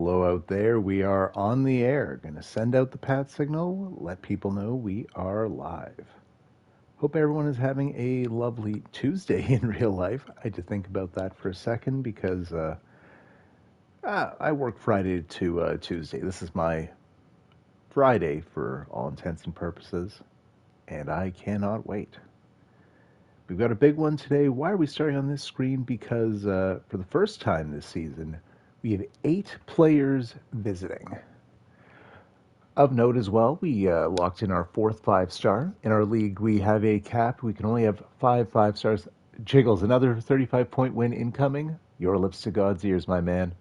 Hello out there. We are on the air. Going to send out the pat signal, let people know we are live. Hope everyone is having a lovely Tuesday in real life. I had to think about that for a second because I work Friday to Tuesday. This is my Friday for all intents and purposes, and I cannot wait. We've got a big one today. Why are we starting on this screen? Because for the first time this season, we have 8 players visiting. Of note as well, we locked in our 4th 5-star. In our league, we have a cap. We can only have 5 stars. Jiggles, another 35-point win incoming. Your lips to God's ears, my man.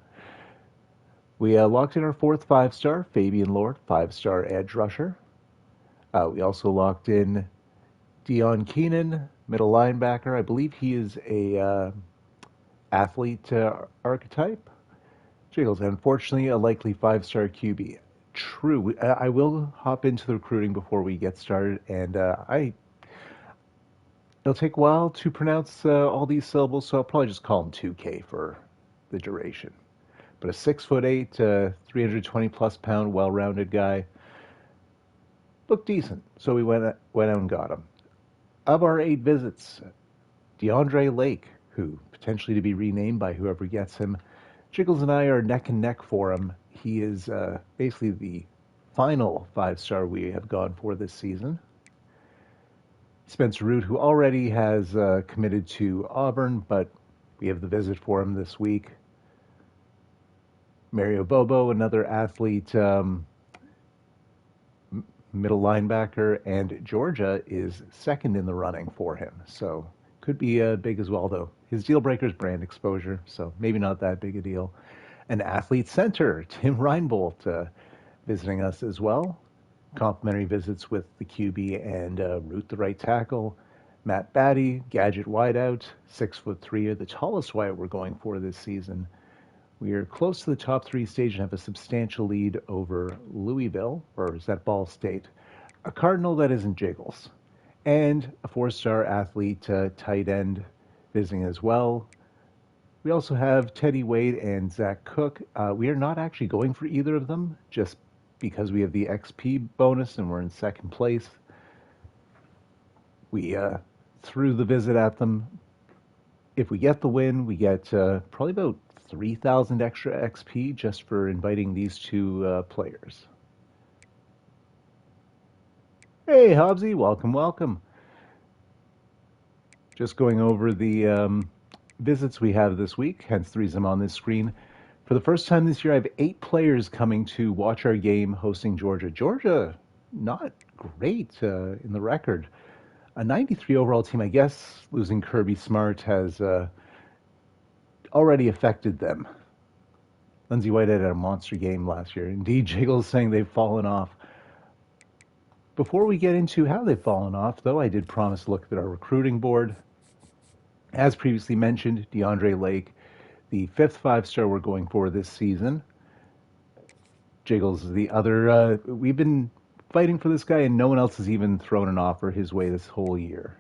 We locked in our 4th 5-star, Fabian Lord, 5-star edge rusher. We also locked in Dion Keenan, middle linebacker. I believe he is a athlete archetype. Jiggles, unfortunately, a likely 5-star QB. True. I will hop into the recruiting before we get started, and it'll take a while to pronounce all these syllables, so I'll probably just call him 2K for the duration. But a 6'8", 320 plus pound, well-rounded guy looked decent, so we went out and got him. Of our 8 visits, DeAndre Lake, who potentially to be renamed by whoever gets him. Jiggles and I are neck and neck for him. He is basically the final 5-star we have gone for this season. Spencer Root, who already has committed to Auburn, but we have the visit for him this week. Mario Bobo, another athlete, middle linebacker, and Georgia is second in the running for him. So could be big as well, though. His deal breaker is brand exposure, so maybe not that big a deal. An athlete center, Tim Reinbolt, visiting us as well. Complimentary visits with the QB and Root, the right tackle. Matt Batty, gadget wideout, 6'3", the tallest wideout we're going for this season. We are close to the top 3 stage and have a substantial lead over Louisville, or is that Ball State? A Cardinal that isn't Jiggles. And a 4-star athlete, tight end, visiting as well. We also have Teddy Wade and Zach Cook. We are not actually going for either of them, just because we have the XP bonus and we're in second place. We threw the visit at them. If we get the win, we get probably about 3,000 extra XP just for inviting these 2 players. Hey, Hobbsy, welcome, welcome. Just going over the visits we have this week, hence the reason I'm on this screen. For the first time this year, I have 8 players coming to watch our game hosting Georgia. Georgia, not great in the record. A 93 overall team. I guess losing Kirby Smart has already affected them. Lindsey Whitehead had a monster game last year. Indeed, Jiggles saying they've fallen off. Before we get into how they've fallen off, though, I did promise to look at our recruiting board. As previously mentioned, DeAndre Lake, the 5th 5-star we're going for this season. Jiggles is the other. We've been fighting for this guy, and no one else has even thrown an offer his way this whole year.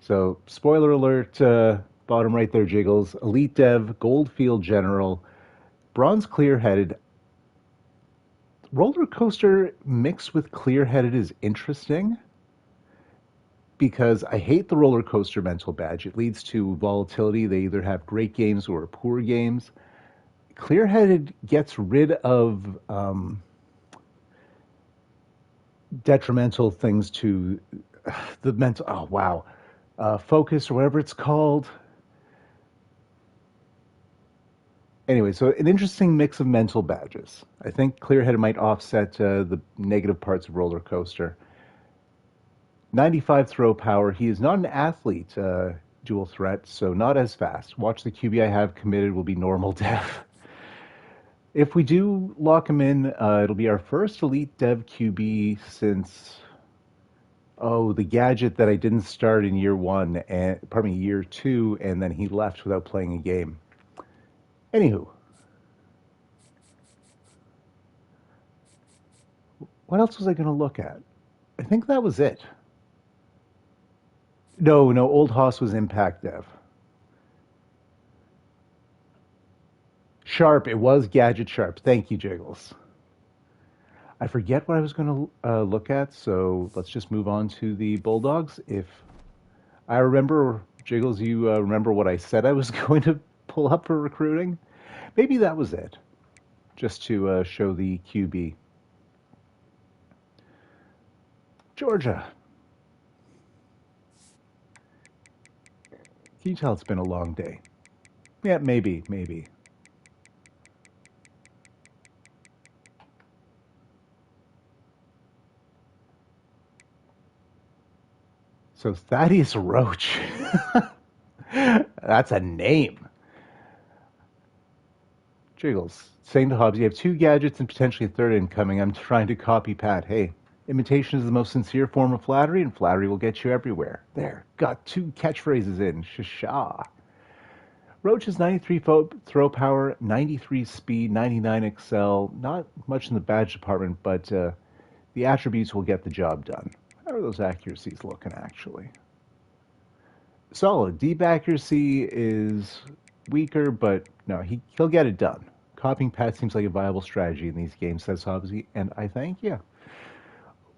So, spoiler alert, bottom right there, Jiggles. Elite Dev, Goldfield General, Bronze Clear-Headed. Roller Coaster mixed with Clear-Headed is interesting because I hate the roller coaster mental badge. It leads to volatility. They either have great games or poor games. Clear-Headed gets rid of detrimental things to the mental, focus or whatever it's called. Anyway, so an interesting mix of mental badges. I think Clear-Headed might offset the negative parts of roller coaster. 95 throw power. He is not an athlete, dual threat, so not as fast. Watch the QB I have committed will be normal dev. If we do lock him in, it'll be our first elite dev QB since, the gadget that I didn't start in year 1, year 2, and then he left without playing a game. Anywho, what else was I going to look at? I think that was it. No, Old Hoss was Impact Dev. Sharp. It was Gadget Sharp. Thank you, Jiggles. I forget what I was going to look at, so let's just move on to the Bulldogs. If I remember, Jiggles, you remember what I said I was going to pull up for recruiting? Maybe that was it, just to show the QB. Georgia. Can you tell it's been a long day? Yeah, maybe, maybe. So Thaddeus Roach. That's a name. Jiggles. Saying to Hobbs, you have two gadgets and potentially a third incoming. I'm trying to copy Pat. Hey, imitation is the most sincere form of flattery, and flattery will get you everywhere. There, got two catchphrases in. Shasha. Roach is 93 throw power, 93 speed, 99 excel. Not much in the badge department, but the attributes will get the job done. How are those accuracies looking, actually? Solid. Deep accuracy is weaker, but no, he'll get it done. Copying Pat seems like a viable strategy in these games, says Hobbsy, and I thank you.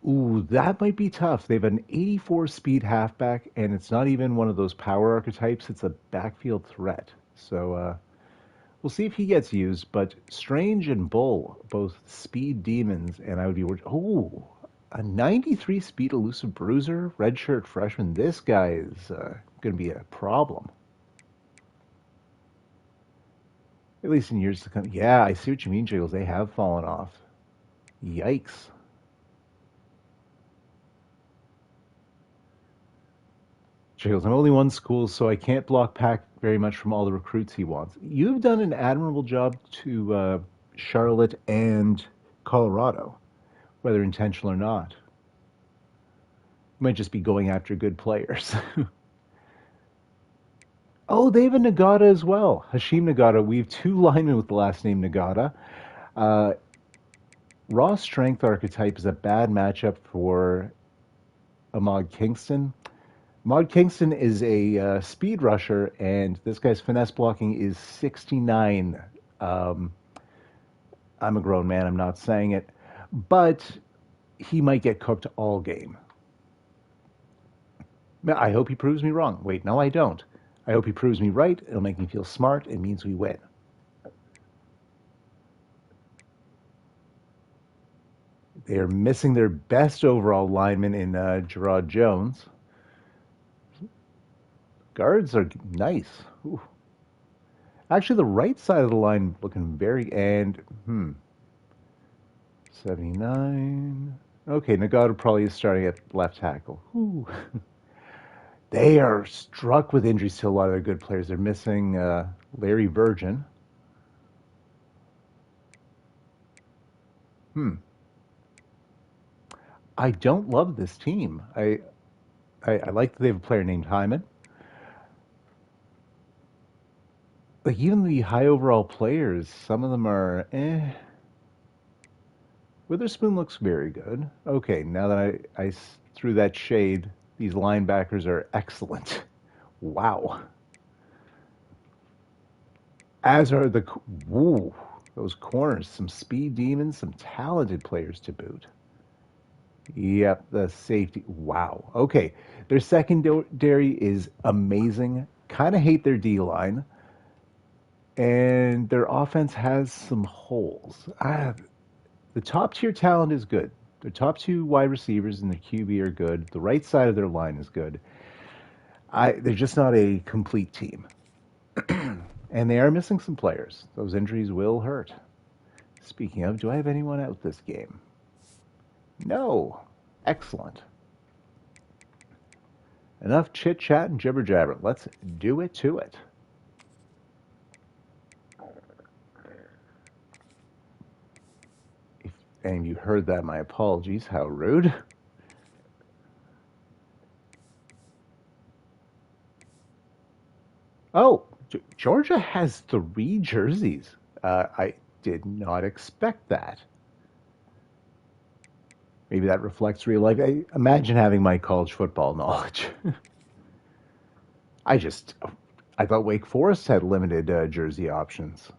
Ooh, that might be tough. They have an 84 speed halfback, and it's not even one of those power archetypes. It's a backfield threat. So we'll see if he gets used. But Strange and Bull, both speed demons, and I would be worried. Oh, a 93 speed elusive bruiser, redshirt freshman. This guy is going to be a problem. At least in years to come. Yeah, I see what you mean, Jiggles. They have fallen off. Yikes. Jiggles, I'm only one school, so I can't block Pack very much from all the recruits he wants. You've done an admirable job to Charlotte and Colorado, whether intentional or not. You might just be going after good players. Oh, they have a Nagata as well. Hashim Nagata. We have two linemen with the last name Nagata. Raw strength archetype is a bad matchup for Ahmad Kingston. Ahmad Kingston is a speed rusher, and this guy's finesse blocking is 69. I'm a grown man, I'm not saying it. But he might get cooked all game. I hope he proves me wrong. Wait, no, I don't. I hope he proves me right. It'll make me feel smart. It means we win. They are missing their best overall lineman in Gerard Jones. Guards are nice. Ooh. Actually, the right side of the line looking very... And, 79... Okay, Nagata probably is starting at left tackle. Ooh. They are struck with injuries to a lot of their good players. They're missing Larry Virgin. I don't love this team. I like that they have a player named Hyman. Like, even the high overall players, some of them are Witherspoon looks very good. Okay, now that I threw that shade, these linebackers are excellent. Wow. As are those corners. Some speed demons, some talented players to boot. Yep, the safety. Wow. Okay, their secondary is amazing. Kind of hate their D line. And their offense has some holes. The top tier talent is good. Their top two wide receivers and the QB are good. The right side of their line is good. They're just not a complete team. And they are missing some players. Those injuries will hurt. Speaking of, do I have anyone out this game? No. Excellent. Enough chit chat and jibber jabber. Let's do it to it. If any of you heard that, my apologies. How rude. Oh, Georgia has 3 jerseys. I did not expect that. Maybe that reflects real life. Imagine having my college football knowledge. I thought Wake Forest had limited jersey options.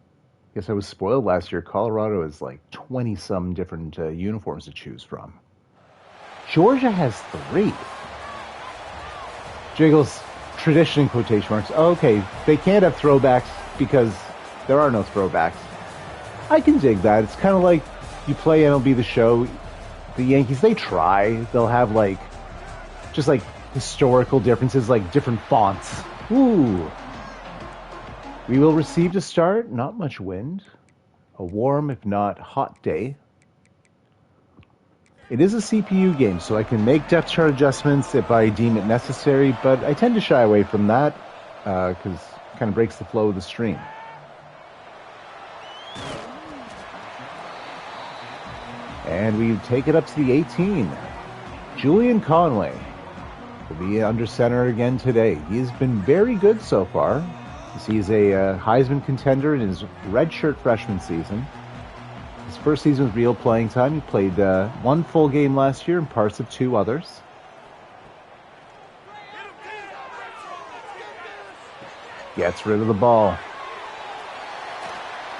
Guess I was spoiled last year. Colorado has like 20-some different uniforms to choose from. Georgia has 3. Jiggles, tradition in quotation marks. Okay, they can't have throwbacks because there are no throwbacks. I can dig that. It's kind of like you play MLB The Show. The Yankees, they try. They'll have like, just like historical differences, like different fonts. Ooh. We will receive to start. Not much wind. A warm, if not hot day. It is a CPU game, so I can make depth chart adjustments if I deem it necessary, but I tend to shy away from that because it kind of breaks the flow of the stream. And we take it up to the 18. Julian Conway will be under center again today. He has been very good so far. He's a Heisman contender in his redshirt freshman season. His first season with real playing time. He played 1 full game last year and parts of 2 others. Gets rid of the ball.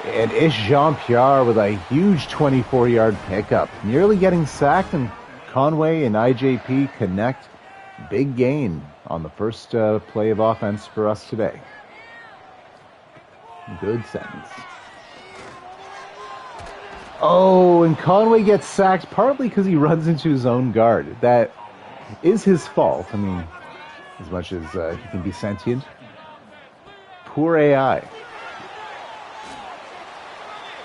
And Ish Jean-Pierre with a huge 24-yard pickup. Nearly getting sacked, and Conway and IJP connect. Big gain on the first play of offense for us today. Good sentence. Oh, and Conway gets sacked partly because he runs into his own guard. That is his fault. I mean, as much as he can be sentient. Poor AI.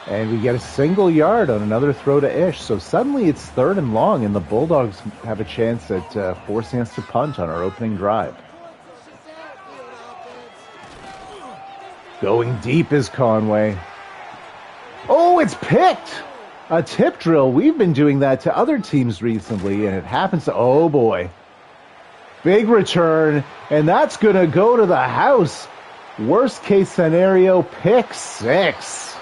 And we get a single yard on another throw to Ish. So suddenly it's 3rd and long, and the Bulldogs have a chance at forcing us to punt on our opening drive. Going deep is Conway. Oh, it's picked! A tip drill. We've been doing that to other teams recently, and it happens to... Oh, boy. Big return, and that's going to go to the house. Worst case scenario, pick 6.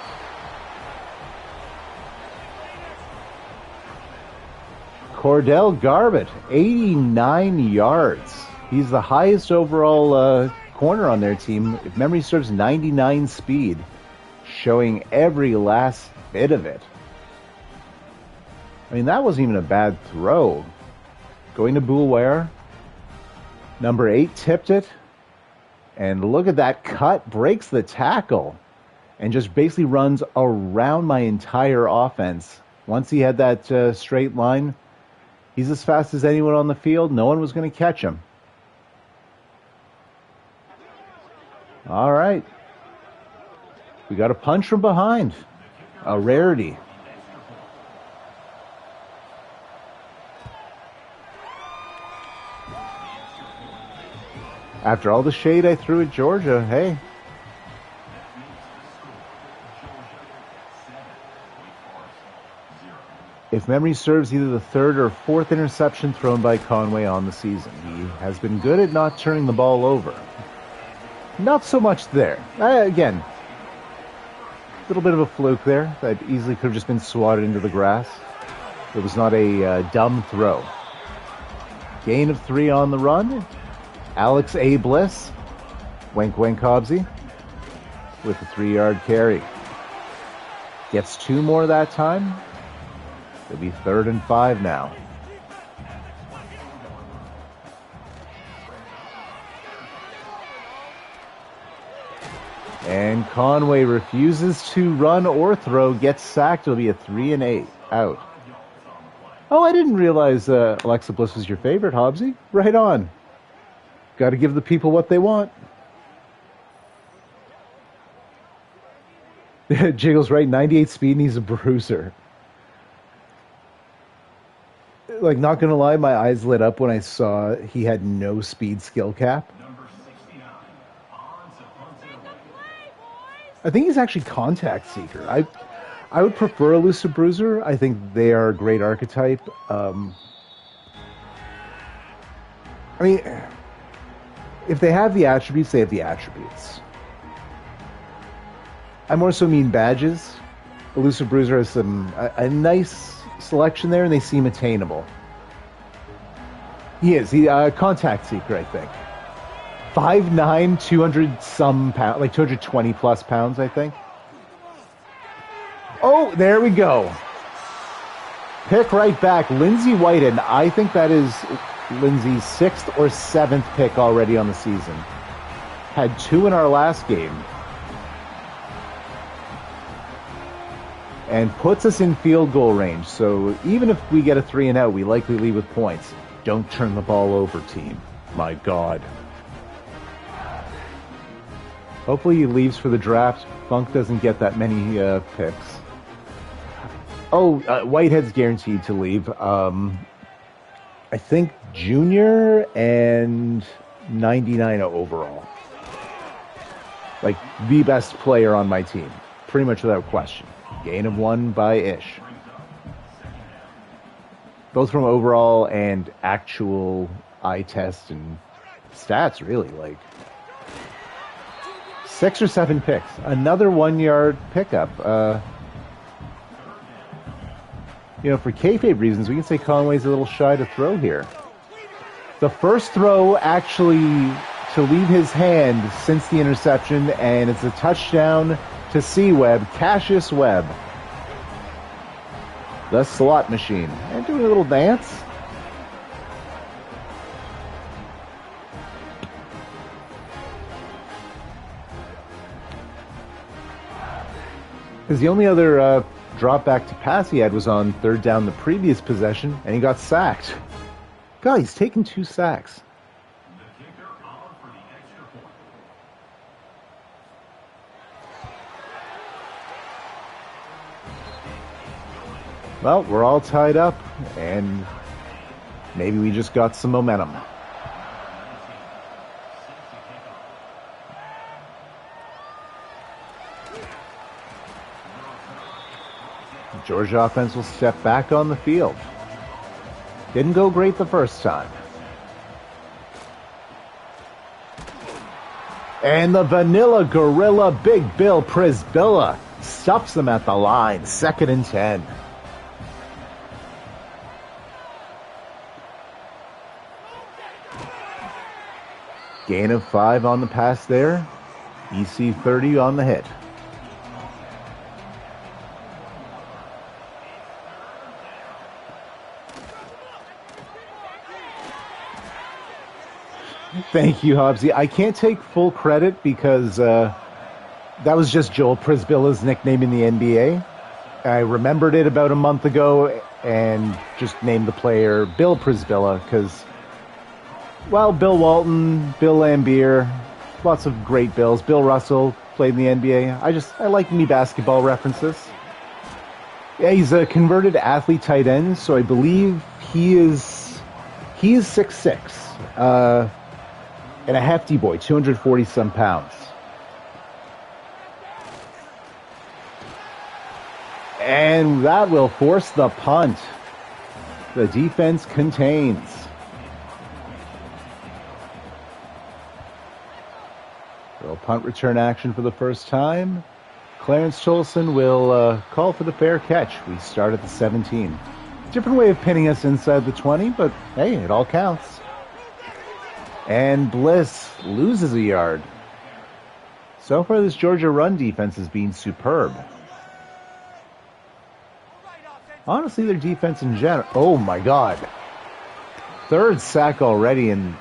Cordell Garbett, 89 yards. He's the highest overall corner on their team. If memory serves, 99 speed, showing every last bit of it. I mean, that wasn't even a bad throw. Going to Boulware. Number 8 tipped it. And look at that cut. Breaks the tackle. And just basically runs around my entire offense. Once he had that straight line, he's as fast as anyone on the field. No one was going to catch him. All right. We got a punch from behind. A rarity. After all the shade I threw at Georgia, hey. If memory serves, either the 3rd or 4th interception thrown by Conway on the season. He has been good at not turning the ball over. Not so much there. Again, a little bit of a fluke there. That easily could have just been swatted into the grass. It was not a dumb throw. Gain of 3 on the run. Alex A. Bliss, wink wink Hobbsy, with a 3-yard carry. Gets 2 more that time. It'll be 3rd and 5 now. And Conway refuses to run or throw, gets sacked. It'll be a 3 and 8 out. Oh, I didn't realize Alexa Bliss was your favorite, Hobbsy. Right on. Got to give the people what they want. Jiggles right, 98 speed, and he's a bruiser. Like, not going to lie, my eyes lit up when I saw he had no speed skill cap. I think he's actually contact seeker. I would prefer elusive bruiser. I think they are a great archetype. I mean, if they have the attributes, they have the attributes. I more so mean badges. Elusive bruiser has a nice selection there, and they seem attainable. He is. Contact seeker, I think. 5'9", 200 some pounds, like 220 plus pounds, I think. Oh, there we go. Pick right back. Lindsey Whiten. I think that is Lindsey's 6th or 7th pick already on the season. Had 2 in our last game. And puts us in field goal range. So even if we get a 3 and out, we likely leave with points. Don't turn the ball over, team. My God. Hopefully he leaves for the draft. Funk doesn't get that many picks. Oh, Whitehead's guaranteed to leave. I think junior and 99 overall. Like, the best player on my team. Pretty much without question. Gain of 1 by Ish. Both from overall and actual eye test and stats, really. Like, 6 or 7 picks. Another 1-yard pickup. For kayfabe reasons, we can say Conway's a little shy to throw here. The first throw actually to leave his hand since the interception, and it's a touchdown to C-Webb, Cassius Webb. The slot machine. And doing a little dance. Because the only other drop back to pass he had was on 3rd down the previous possession, and he got sacked. God, he's taken 2 sacks. Well, we're all tied up, and maybe we just got some momentum. The Georgia offense will step back on the field. Didn't go great the first time. And the Vanilla Gorilla Big Bill Prisbilla stuffs them at the line. 2nd and 10. Gain of 5 on the pass there. EC 30 on the hit. Thank you, Hobbsy. I can't take full credit because that was just Joel Prisbilla's nickname in the NBA. I remembered it about a month ago and just named the player Bill Prisbilla because, well, Bill Walton, Bill Lambier, lots of great Bills. Bill Russell played in the NBA. I like me basketball references. Yeah, he's a converted athlete tight end, so I believe he is 6'6". And a hefty boy, 240-some pounds. And that will force the punt. The defense contains. Little punt return action for the first time. Clarence Tolson will call for the fair catch. We start at the 17. Different way of pinning us inside the 20, but hey, it all counts. And Bliss loses a yard. So far, this Georgia run defense has been superb. Honestly, their defense in general... Oh, my God. 3rd sack already, and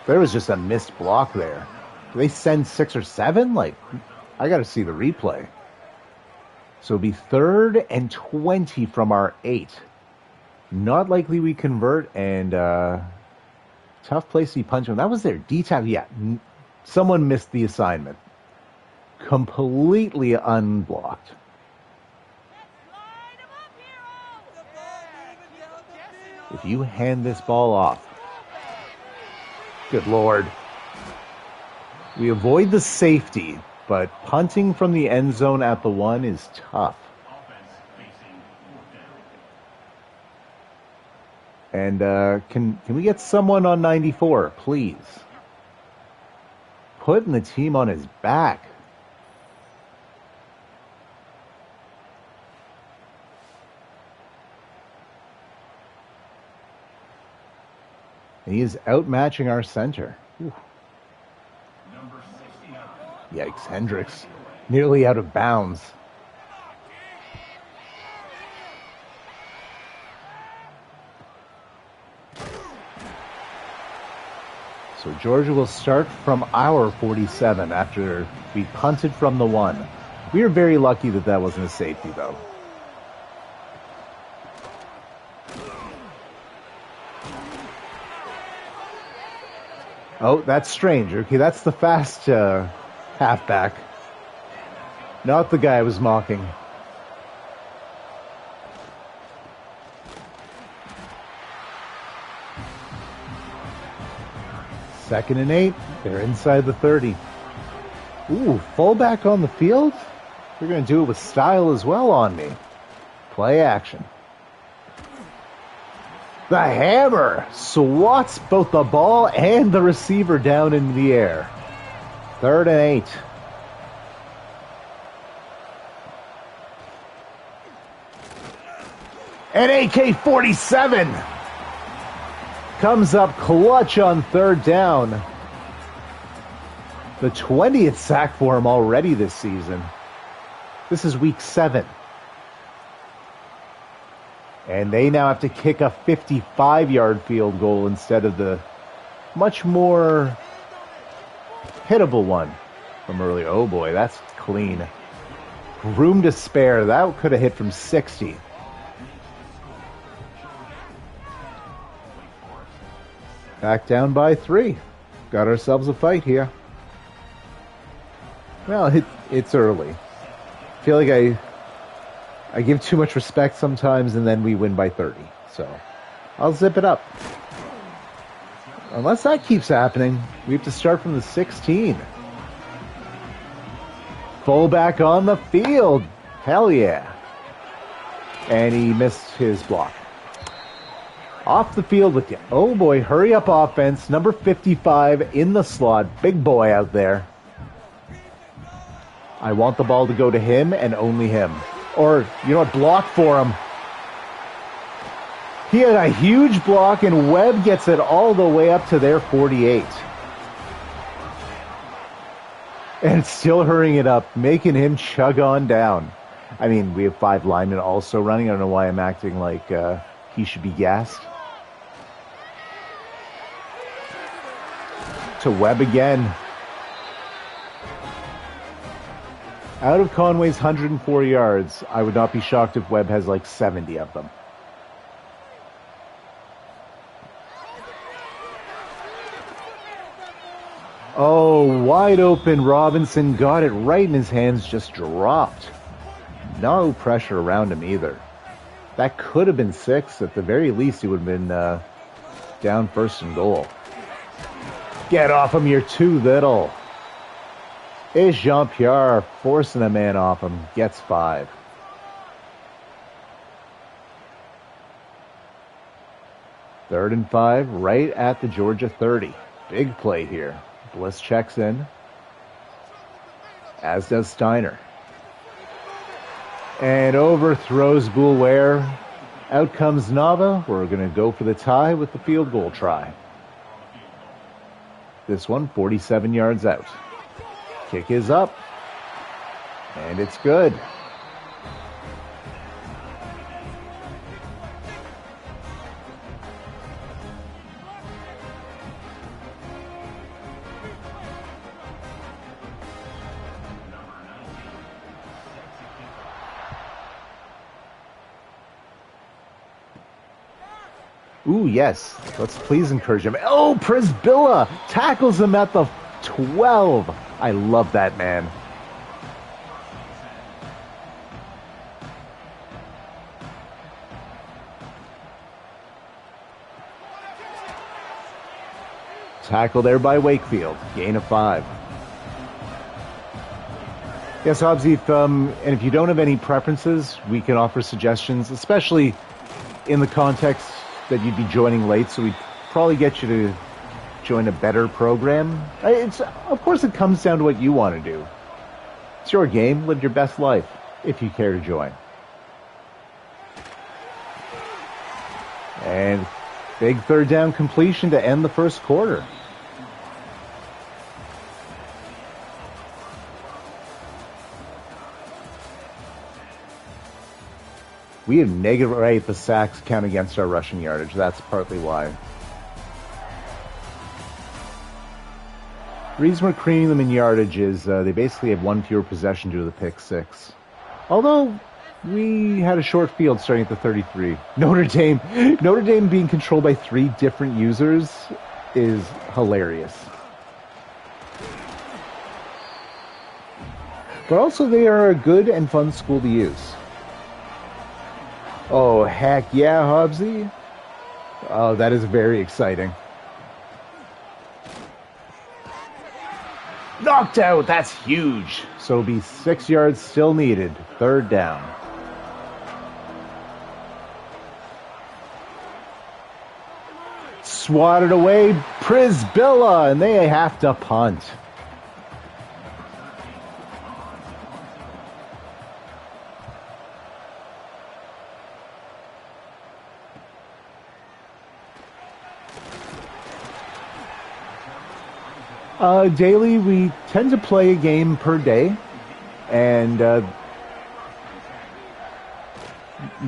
there was just a missed block there. Do they send 6 or 7? Like, I got to see the replay. So it'll be 3rd and 20 from our 8. Not likely we convert, and... tough place to be punching. That was their D-tackle. Yeah, someone missed the assignment. Completely unblocked. If you hand this ball off, good Lord. We avoid the safety, but punting from the end zone at the 1 is tough. And can we get someone on 94, please? Putting the team on his back. And he is outmatching our center. Whew. Yikes, Hendricks nearly out of bounds. So Georgia will start from our 47 after we punted from the 1. We are very lucky that that wasn't a safety, though. Oh, that's strange. Okay, that's the fast halfback. Not the guy I was mocking. Second and 8. They're inside the 30. Ooh, fullback on the field? They're going to do it with style as well on me. Play action. The hammer swats both the ball and the receiver down in the air. 3rd and 8. And AK-47 comes up clutch on 3rd down. The 20th sack for him already this season. This is week 7. And they now have to kick a 55-yard field goal instead of the much more hittable one from earlier. Oh boy, that's clean. Room to spare. That could have hit from 60. Back down by 3. Got ourselves a fight here. Well, it's early. I feel like I give too much respect sometimes, and then we win by 30. So I'll zip it up. Unless that keeps happening, we have to start from the 16. Fullback on the field. Hell yeah. And he missed his block. Off the field with you. Oh boy, hurry up offense. Number 55 in the slot. Big boy out there. I want the ball to go to him and only him. Or, you know what, block for him. He had a huge block, and Webb gets it all the way up to their 48. And still hurrying it up, making him chug on down. I mean, we have 5 linemen also running. I don't know why I'm acting like he should be gassed. To Webb again. Out of Conway's 104 yards, I would not be shocked if Webb has like 70 of them. Oh, wide open. Robinson got it right in his hands, just dropped. No pressure around him either. That could have been 6. At the very least, he would have been down 1st and goal. Get off him, you're too little. Is Jean-Pierre forcing a man off him. Gets 5. Third and 5, right at the Georgia 30. Big play here. Bliss checks in, as does Steiner. And overthrows Boulware. Out comes Nava. We're going to go for the tie with the field goal try. This one, 47 yards out. Kick is up. And it's good. Ooh, yes. Let's please encourage him. Oh, Prisbilla tackles him at the 12. I love that man. Tackle there by Wakefield. Gain of 5. Yes, Hobbsy, if you don't have any preferences, we can offer suggestions, especially in the context that you'd be joining late, so we'd probably get you to join a better program. Of course, it comes down to what you want to do. It's your game. Live your best life, if you care to join. And big third down completion to end the first quarter. We have negative rate the sacks count against our rushing yardage. That's partly why. The reason we're creaming them in yardage is they basically have one fewer possession due to the pick six. Although we had a short field starting at the 33. Notre Dame being controlled by 3 different users is hilarious. But also they are a good and fun school to use. Oh, heck yeah, Hobbsy. Oh, that is very exciting. Knocked out, that's huge. So it'll be 6 yards still needed. 3rd down. Swatted away, Prisbilla, and they have to punt. Daily, we tend to play a game per day, and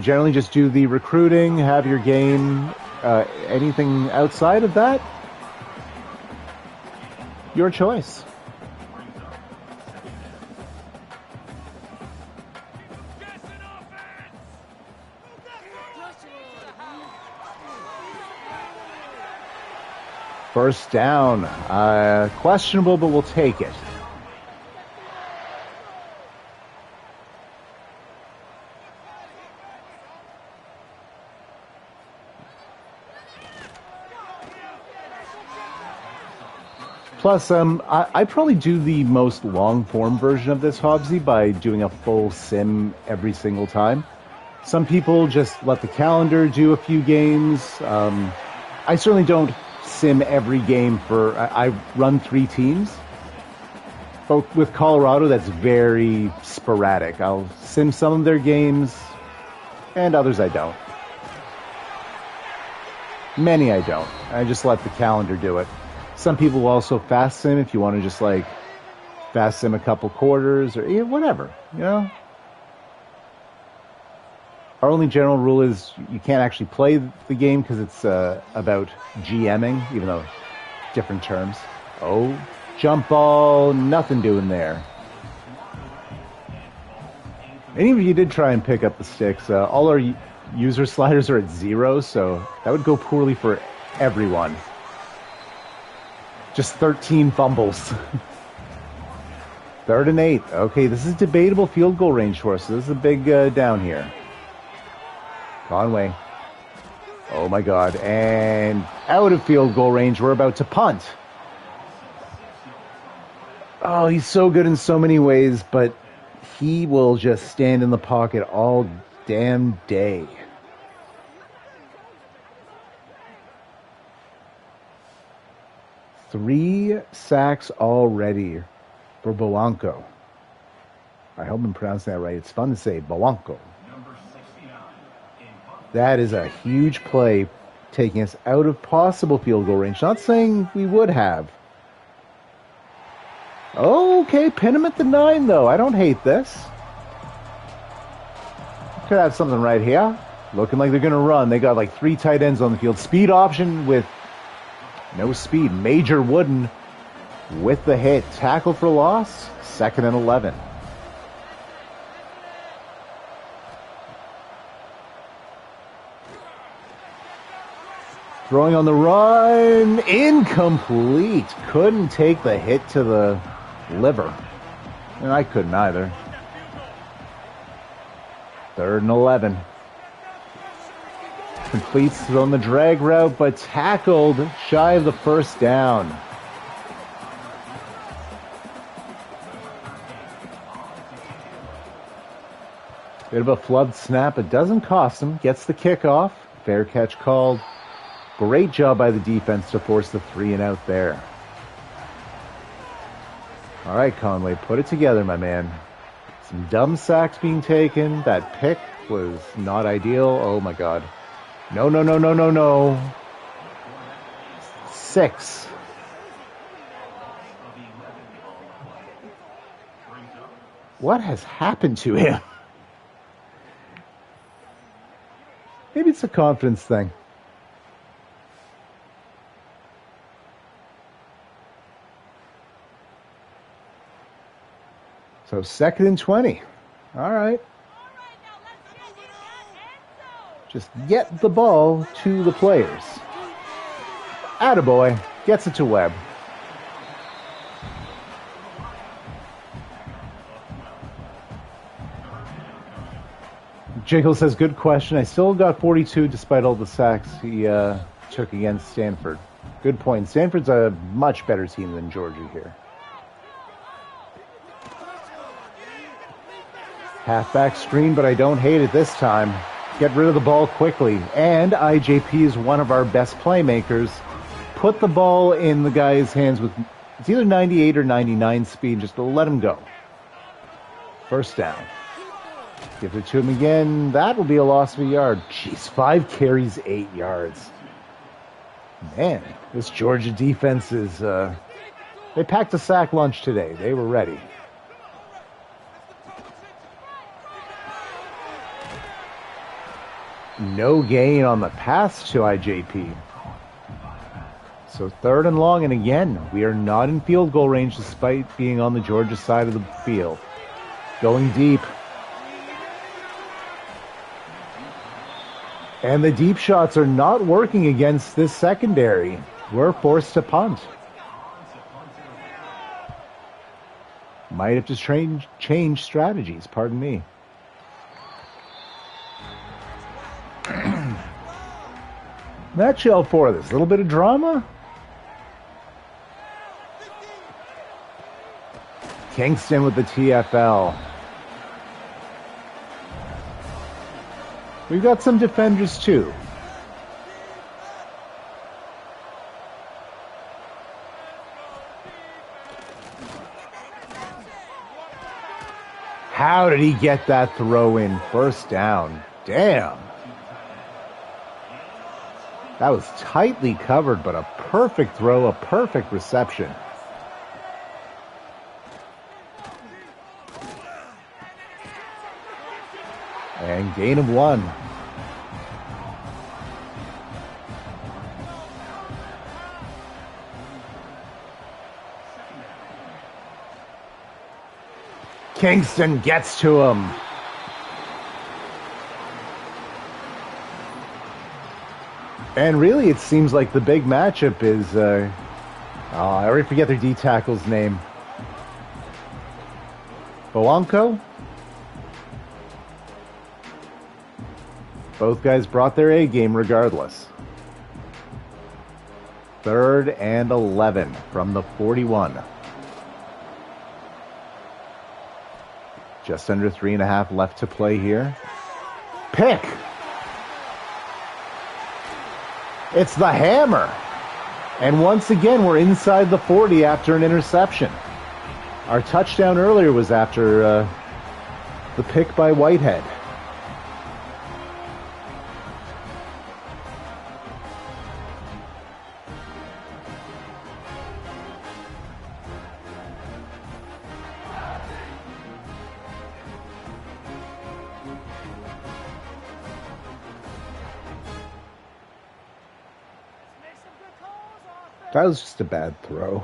generally just do the recruiting, have your game. Anything outside of that, your choice. First down. Questionable, but we'll take it. Plus, I probably do the most long-form version of this, Hobbsy, by doing a full sim every single time. Some people just let the calendar do a few games. I certainly don't sim every game for... I run 3 teams. But with Colorado, that's very sporadic. I'll sim some of their games, and others I don't. Many I don't. I just let the calendar do it. Some people will also fast sim if you want to just like fast sim a couple quarters or whatever, you know? Our only general rule is you can't actually play the game because it's about GMing, even though different terms. Oh, jump ball, nothing doing there. And even if you did try and pick up the sticks, all our user sliders are at 0, so that would go poorly for everyone. Just 13 fumbles. 3rd and 8. Okay, this is debatable field goal range for us, so this is a big down here. Conway. Oh my God. And out of field goal range, we're about to punt. Oh, he's so good in so many ways, but he will just stand in the pocket all damn day. Three sacks already for Bowanko. I hope I'm pronouncing that right. It's fun to say, Bowanko. That is a huge play, taking us out of possible field goal range. Not saying we would have. Okay, pin him at the 9, though. I don't hate this. Could have something right here. Looking like they're going to run. They got like 3 tight ends on the field. Speed option with no speed. Major Wooden with the hit. Tackle for loss. 2nd and 11. Throwing on the run. Incomplete. Couldn't take the hit to the liver. And I couldn't either. 3rd and 11. Completes on the drag route, but tackled shy of the first down. Bit of a flubbed snap. It doesn't cost him. Gets the kickoff. Fair catch called. Great job by the defense to force the 3 and out there. All right, Conway, put it together, my man. Some dumb sacks being taken. That pick was not ideal. Oh, my God. No, no, no, no, no, no. 6. What has happened to him? Maybe it's a confidence thing. . So 2nd and 20. All right. Just get the ball to the players. Attaboy. Gets it to Webb. Jiggle says, good question. I still got 42 despite all the sacks he took against Stanford. Good point. Stanford's a much better team than Georgia here. Halfback screen, but I don't hate it this time. Get rid of the ball quickly. And IJP is one of our best playmakers. Put the ball in the guy's hands with, it's either 98 or 99 speed. Just to let him go. First down. Give it to him again. That will be a loss of a yard. Jeez, 5 carries, 8 yards. Man, this Georgia defense is, they packed a sack lunch today. They were ready. No gain on the pass to IJP. So 3rd and long, and again, we are not in field goal range despite being on the Georgia side of the field. Going deep. And the deep shots are not working against this secondary. We're forced to punt. Might have to change strategies, pardon me. Nutshell for this. A little bit of drama. Kingston with the TFL. We've got some defenders too. How did he get that throw in? First down. Damn. That was tightly covered, but a perfect throw, a perfect reception. And gain of 1. Kingston gets to him. And really, it seems like the big matchup is, I already forget their D tackle's name. Bowanko? Both guys brought their A game regardless. 3rd and 11 from the 41. Just under 3.5 left to play here. Pick! It's the hammer! And once again, we're inside the 40 after an interception. Our touchdown earlier was after the pick by Whitehead. That was just a bad throw.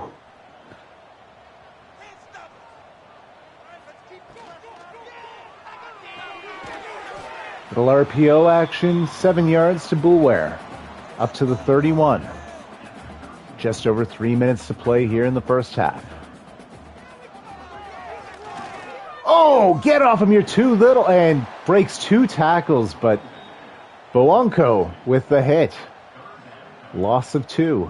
Little RPO action, 7 yards to Boulware. Up to the 31. Just over 3 minutes to play here in the first half. Oh, get off him, you're too little. And breaks 2 tackles, but Bowanko with the hit. Loss of 2.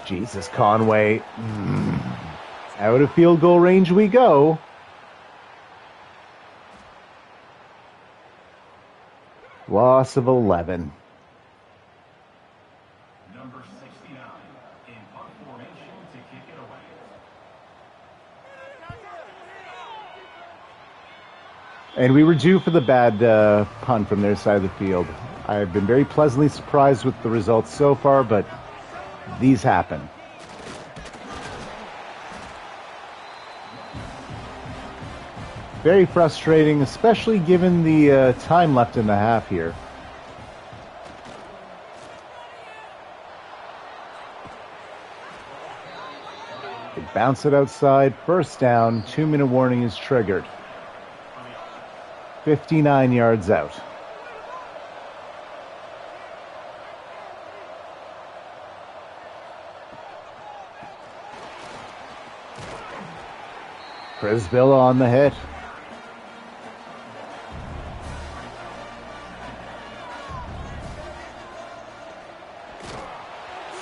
Jesus, Conway. Out of field goal range we go. Loss of 11. Number 69 in punt formation to kick it away. And we were due for the bad punt from their side of the field. I've been very pleasantly surprised with the results so far, but these happen. Very frustrating, especially given the time left in the half here. They bounce it outside. First down. 2-minute warning is triggered. 59 yards out. Brisbilla on the hit.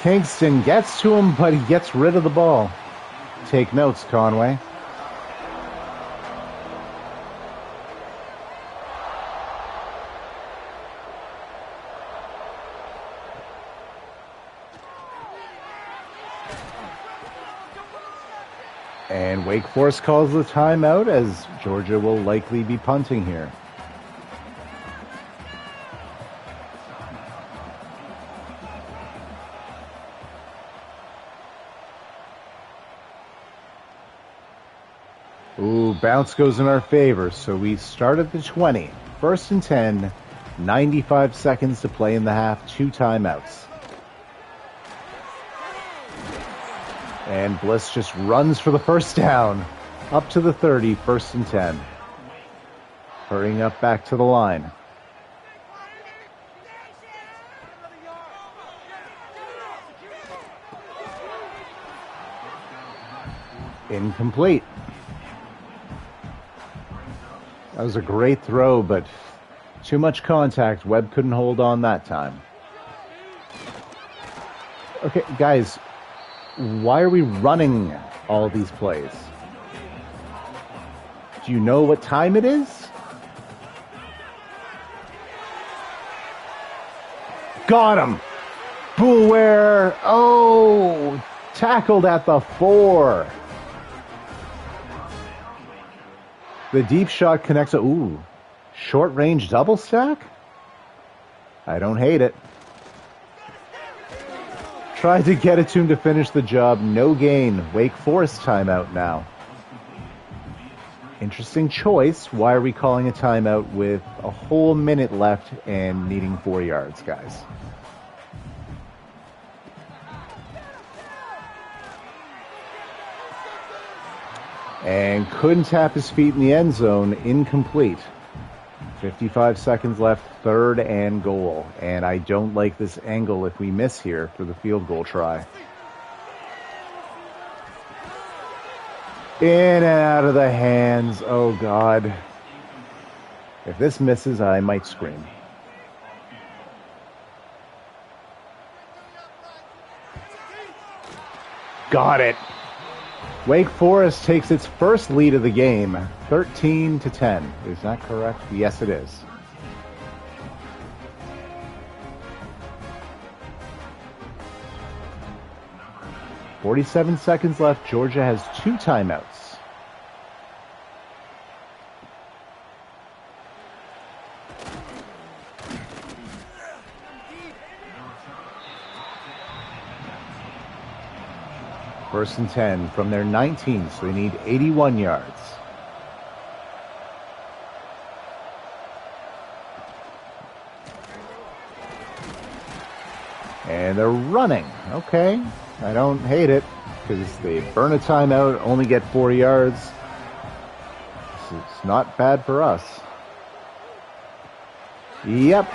Kingston gets to him, but he gets rid of the ball. Take notes, Conway. And Wake Forest calls the timeout as Georgia will likely be punting here. Ooh, bounce goes in our favor, so we start at the 20. 1st and 10, 95 seconds to play in the half, 2 timeouts. And Bliss just runs for the first down. Up to the 30, 1st and 10. Hurrying up back to the line. Incomplete. That was a great throw, but too much contact. Webb couldn't hold on that time. Okay, guys, why are we running all these plays? Do you know what time it is? Got him! Boulware! Oh! Tackled at the 4. The deep shot connects. Ooh, short range double stack? I don't hate it. Tried to get it to him to finish the job. No gain. Wake Forest timeout now. Interesting choice. Why are we calling a timeout with a whole minute left and needing 4 yards, guys? And couldn't tap his feet in the end zone. Incomplete. 55 seconds left, 3rd and goal. And I don't like this angle if we miss here for the field goal try. In and out of the hands. Oh, God. If this misses, I might scream. Got it. Wake Forest takes its first lead of the game, 13-10. Is that correct? Yes, it is. .47 seconds left. Georgia has 2 timeouts. First and 10 from their 19, so they need 81 yards. And they're running. Okay, I don't hate it because they burn a timeout, only get 4 yards. It's not bad for us. Yep.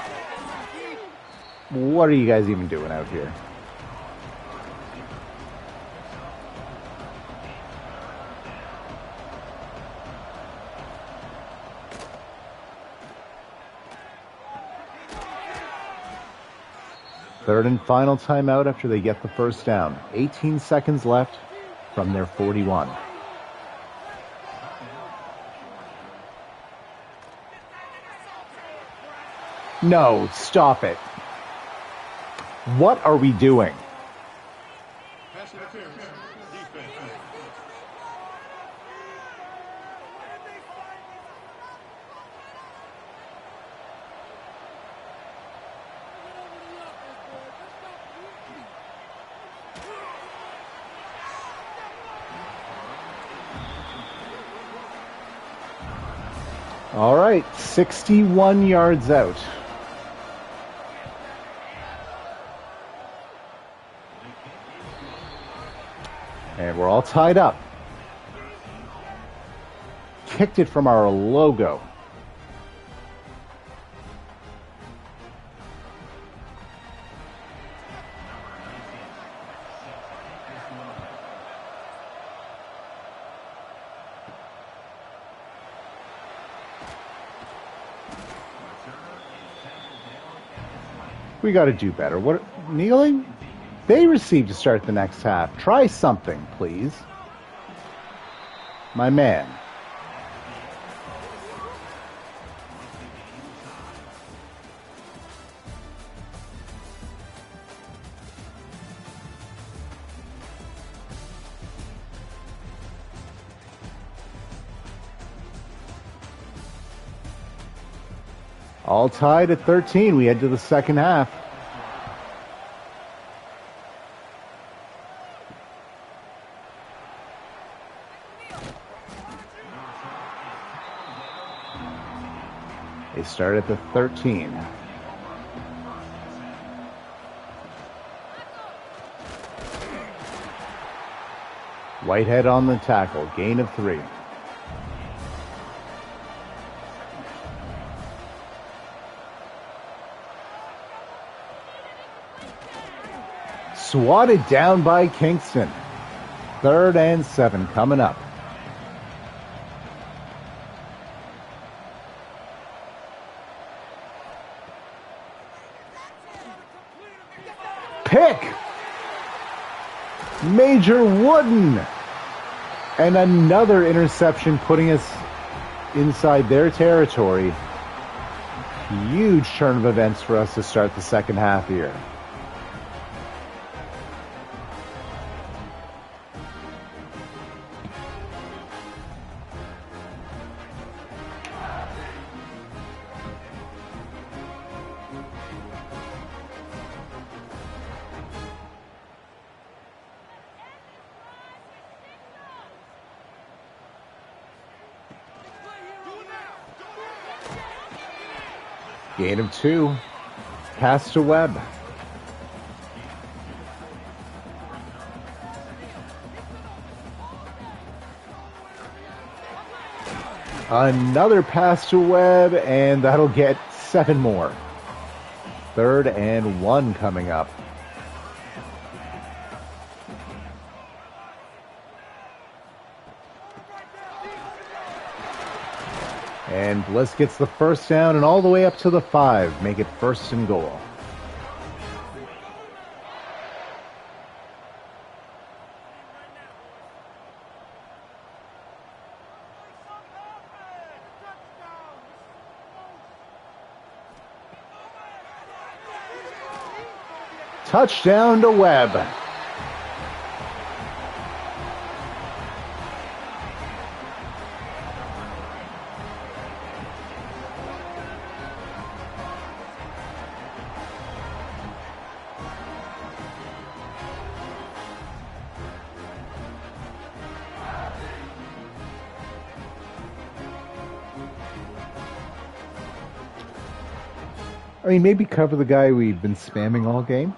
What are you guys even doing out here? Third and final timeout after they get the first down. 18 seconds left from their 41. No, stop it. What are we doing? All right, 61 yards out. And we're all tied up. Kicked it from our logo. We got to do better. What, kneeling? They receive to start the next half. Try something, please. My man. All tied at 13. We head to the second half. They start at the 13. Whitehead on the tackle. Gain of 3. Swatted down by Kingston. 3rd and 7 coming up. Pick! Major Wooden! And another interception putting us inside their territory. Huge turn of events for us to start the second half here. Gain of 2. Pass to Webb. Another pass to Webb, and that'll get 7 more. 3rd and 1 coming up. And Bliss gets the first down and all the way up to the 5. Make it 1st and goal. Touchdown to Webb. I mean, maybe cover the guy we've been spamming all game.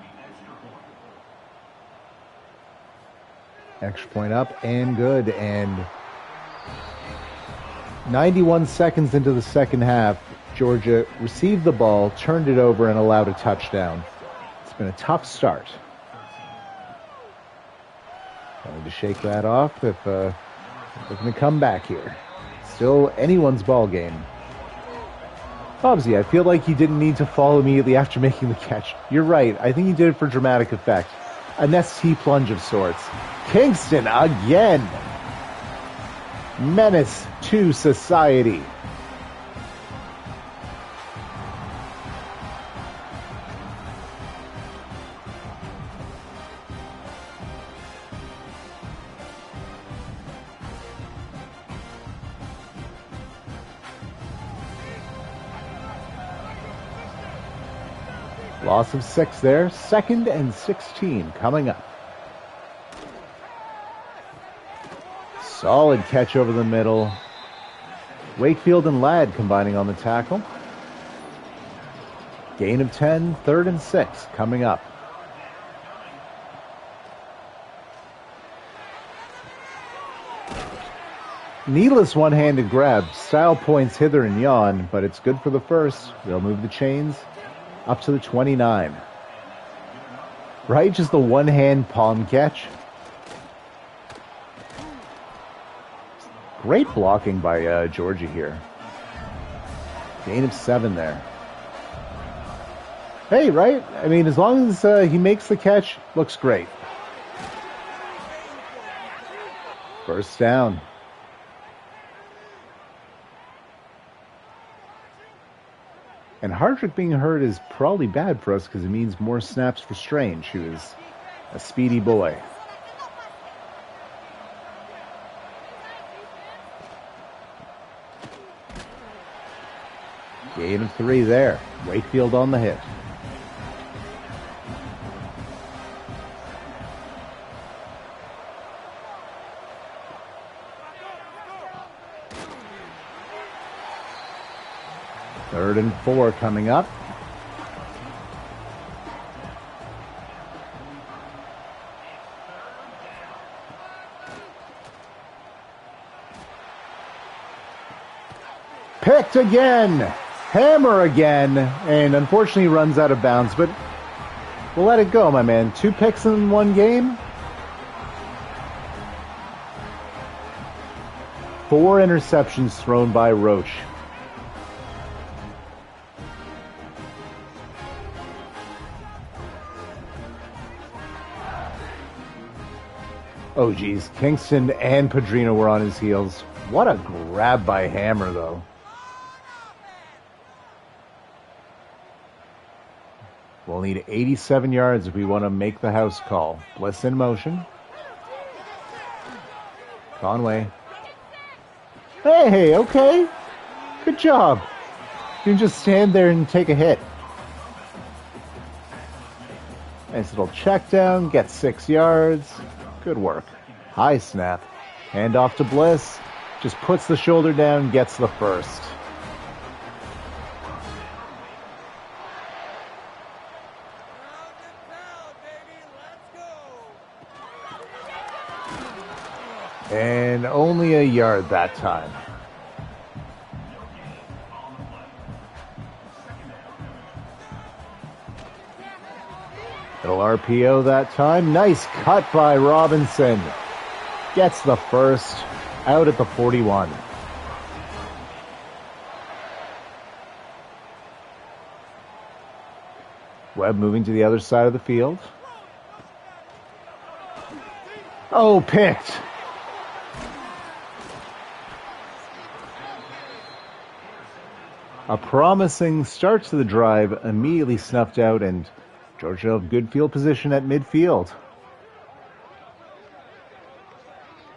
Extra point up and good. And 91 seconds into the second half, Georgia received the ball, turned it over, and allowed a touchdown. It's been a tough start. Trying to shake that off if they're going to come back here. Still anyone's ball game. Hobbsy, I feel like he didn't need to fall immediately after making the catch. You're right. I think he did it for dramatic effect. An ST plunge of sorts. Kingston again. Menace to society. Loss of 6 there. 2nd and 16 coming up. Solid catch over the middle. Wakefield and Ladd combining on the tackle. Gain of 10, 3rd and 6 coming up. Needless one-handed grab. Style points hither and yon, but it's good for the first. They'll move the chains up to the 29. Right? Just the one-hand palm catch. Great blocking by Georgie here. Gain of 7 there. Hey, right? I mean, as long as he makes the catch, looks great. First down. And Hardrick being hurt is probably bad for us because it means more snaps for Strange, who is a speedy boy. Gain of 3 there. Wakefield on the hit. Third and 4 coming up. Picked again. Hammer again. And unfortunately runs out of bounds, but we'll let it go, my man. 2 picks in one game. 4 interceptions thrown by Roach. Oh, geez. Kingston and Padrino were on his heels. What a grab by Hammer, though. We'll need 87 yards if we want to make the house call. Bliss in motion. Conway. Hey, okay. Good job. You can just stand there and take a hit. Nice little check down. Get 6 yards. Good work. High snap. Hand off to Bliss. Just puts the shoulder down, gets the first. And only a yard that time. Little RPO that time. Nice cut by Robinson. Gets the first out at the 41. Webb moving to the other side of the field. Oh, picked. A promising start to the drive immediately snuffed out, and Georgia have good field position at midfield.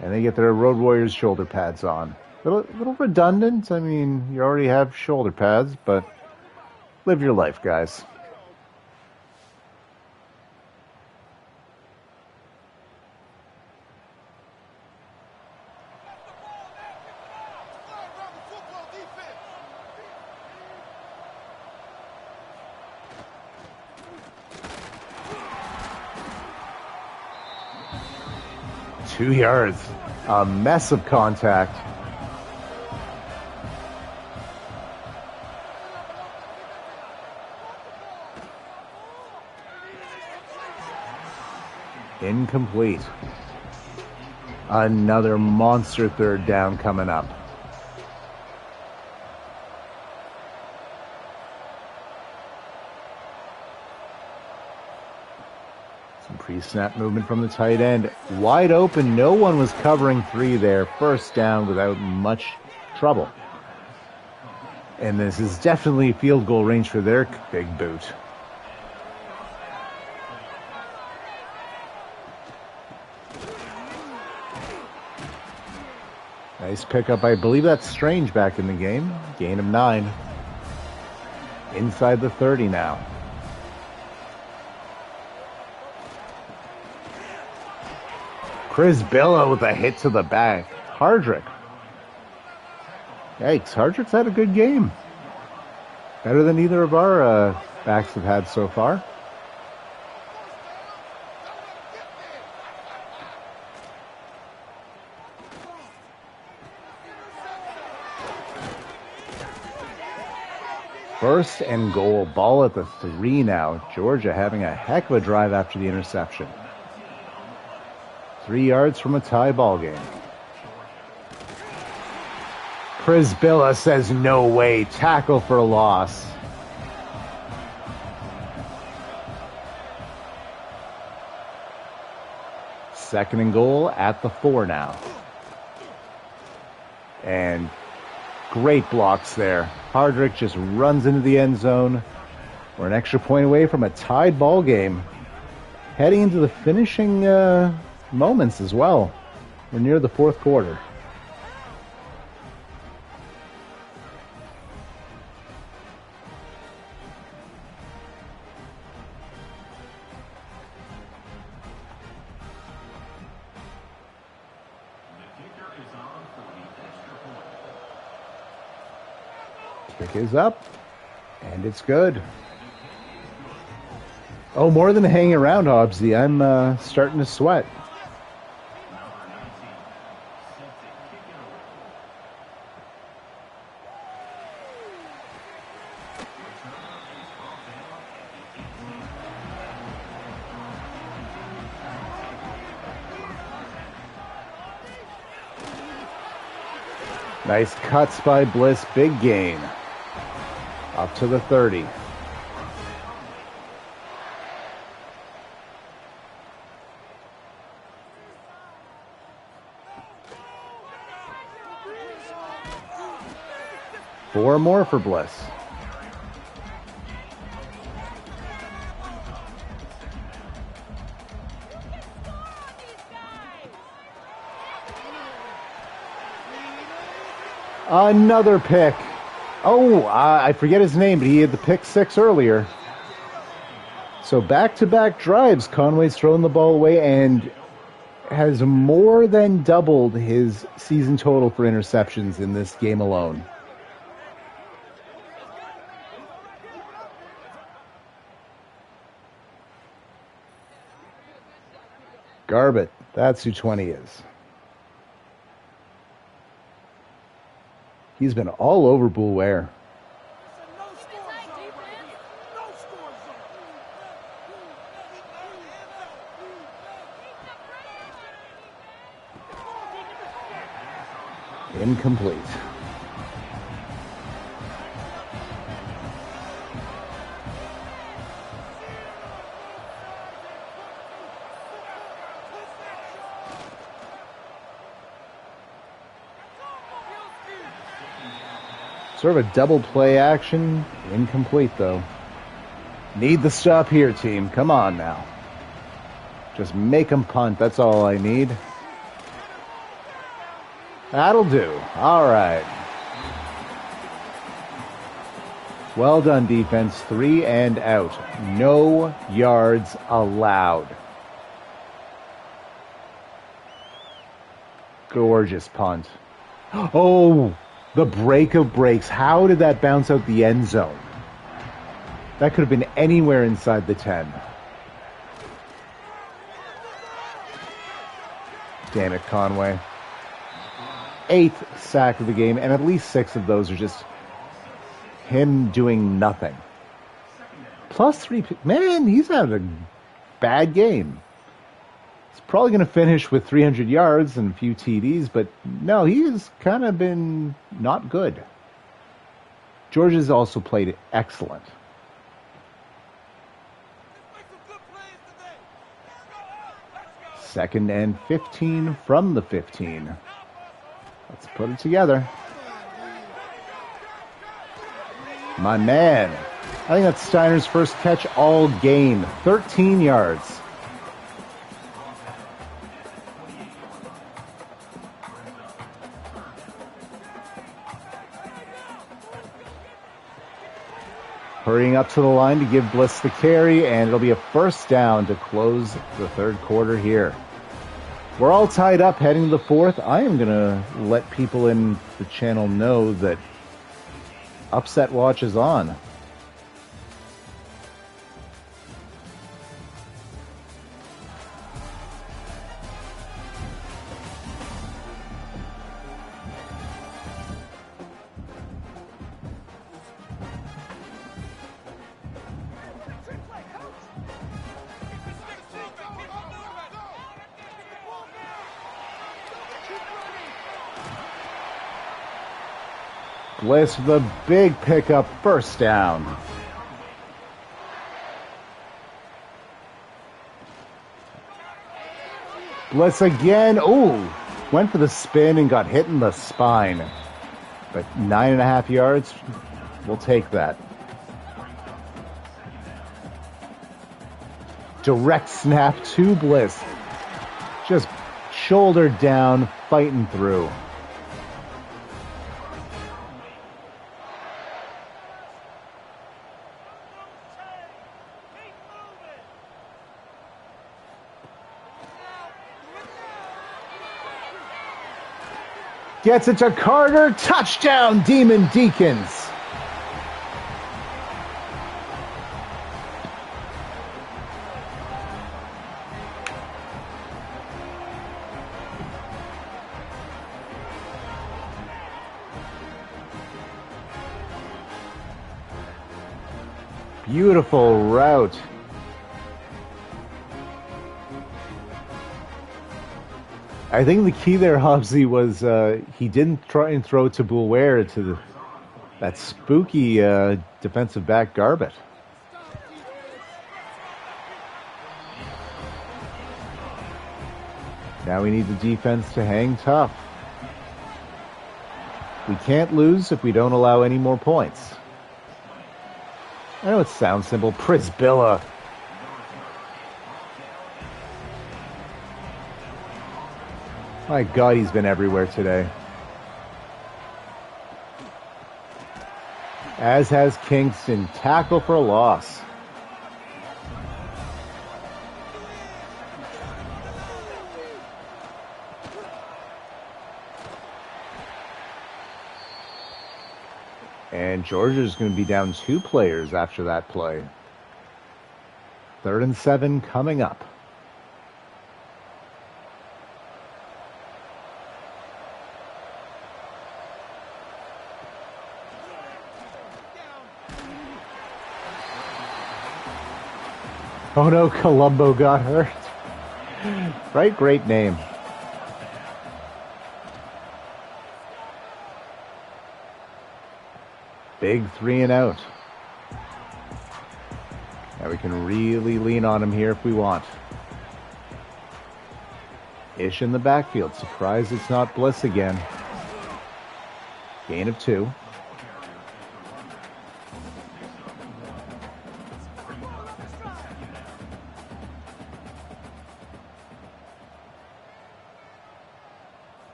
And they get their Road Warriors shoulder pads on. A little redundant. I mean, you already have shoulder pads, but live your life, guys. Two yards. A mess of contact. Incomplete. Another monster third down coming up. Some pre-snap movement from the tight end. Wide open. No one was covering 3 there. First down without much trouble. And this is definitely field goal range for their big boot. Nice pickup. I believe that's Strange back in the game. Gain of 9. Inside the 30 now. Chris Billow with a hit to the back. Hardrick. Yikes, Hardrick's had a good game. Better than either of our backs have had so far. First and goal. Ball at the 3 now. Georgia having a heck of a drive after the interception. 3 yards from a tie ball game. Prisbilla says no way. Tackle for a loss. Second and goal at the 4 now. And great blocks there. Hardrick just runs into the end zone. We're an extra point away from a tied ball game. Heading into the finishing moments as well. We're near the 4th quarter. Kick is up, and it's good. Oh, more than hanging around, Hobbsy. I'm starting to sweat. Nice cuts by Bliss. Big gain. Up to the 30. Four more for Bliss. Another pick. Oh, I forget his name, but he had the pick 6 earlier. So back-to-back drives, Conway's thrown the ball away and has more than doubled his season total for interceptions in this game alone. Garbett, that's who 20 is. He's been all over Boulware. Incomplete. Sort of a double play action. Incomplete, though. Need the stop here, team. Come on now. Just make them punt. That's all I need. That'll do. All right. Well done, defense. 3 and out. No yards allowed. Gorgeous punt. Oh! The break of breaks. How did that bounce out the end zone? That could have been anywhere inside the 10. Damn it, Conway. 8th sack of the game, and at least 6 of those are just him doing nothing. +3. Man, he's had a bad game. He's probably going to finish with 300 yards and a few TDs, but no, he's kind of been not good. Georgia's also played excellent. Second and 15 from the 15. Let's put it together. My man. I think that's Steiner's first catch all game. 13 yards. Hurrying up to the line to give Bliss the carry, and it'll be a first down to close the 3rd quarter here. We're all tied up heading to the 4th. I am going to let people in the channel know that Upset Watch is on. Bliss with a big pickup, first down. Bliss again. Ooh, went for the spin and got hit in the spine. But 9.5 yards, we'll take that. Direct snap to Bliss. Just shoulder down, fighting through. Gets it to Carter. Touchdown, Demon Deacons. Beautiful route. I think the key there, Hobbsy, was he didn't try and throw to Boulware to that spooky defensive back Garbett. Now we need the defense to hang tough. We can't lose if we don't allow any more points. I know it sounds simple. Prisbilla. My God, he's been everywhere today. As has Kingston. Tackle for a loss. And Georgia's going to be down 2 players after that play. 3rd and 7 coming up. Oh no, Columbo got hurt. Right, great name. Big 3 and out. Now we can really lean on him here if we want. Ish in the backfield. Surprised it's not Bliss again. Gain of 2.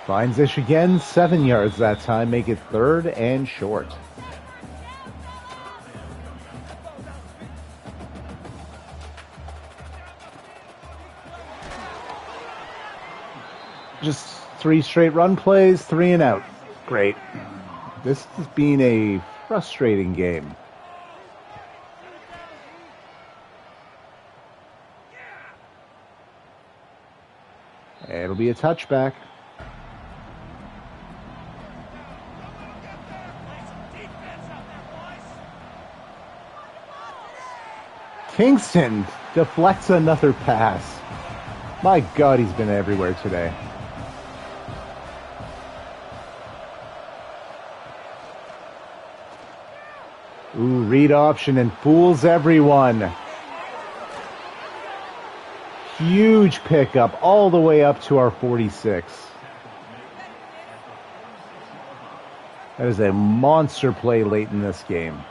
Finds Ish again, 7 yards that time, make it 3rd and short. Just 3 straight run plays, 3 and out. Great. This has been a frustrating game. It'll be a touchback. Kingston deflects another pass. My God, he's been everywhere today. Ooh, read option and fools everyone. Huge pickup all the way up to our 46. That is a monster play late in this game.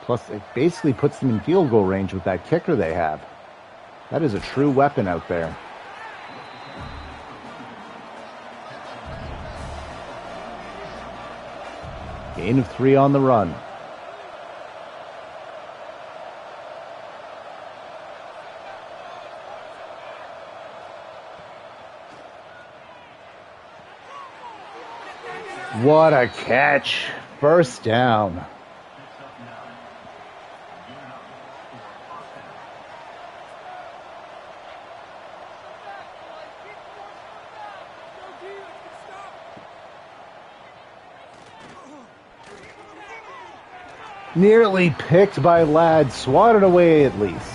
Plus, it basically puts them in field goal range with that kicker they have. That is a true weapon out there. Gain of 3 on the run. What a catch. First down. Nearly picked by Ladd, swatted away at least.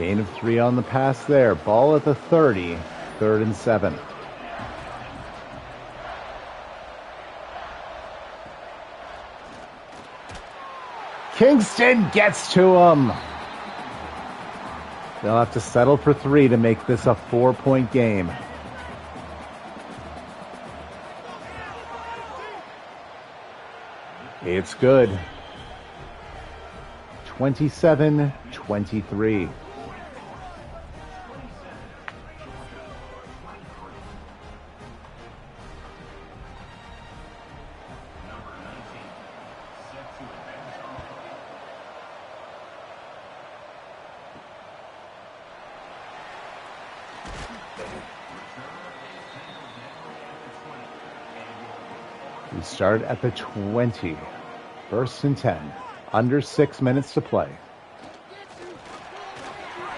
Gain of 3 on the pass there. Ball at the 30. 3rd and 7. Kingston gets to him. They'll have to settle for 3 to make this a 4-point game. It's good. 27-23. We start at the 20. 1st and 10. Under 6 minutes to play.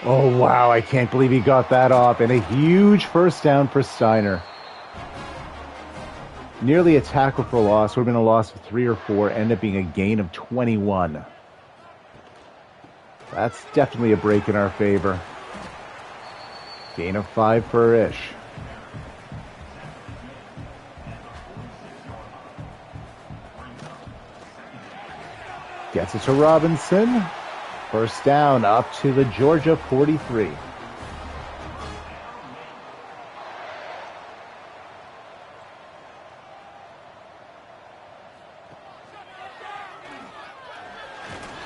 Oh, wow. I can't believe he got that off. And a huge first down for Steiner. Nearly a tackle for loss. Would have been a loss of 3 or 4. Ended up being a gain of 21. That's definitely a break in our favor. Gain of 5 for Ish. Gets it to Robinson. First down up to the Georgia 43.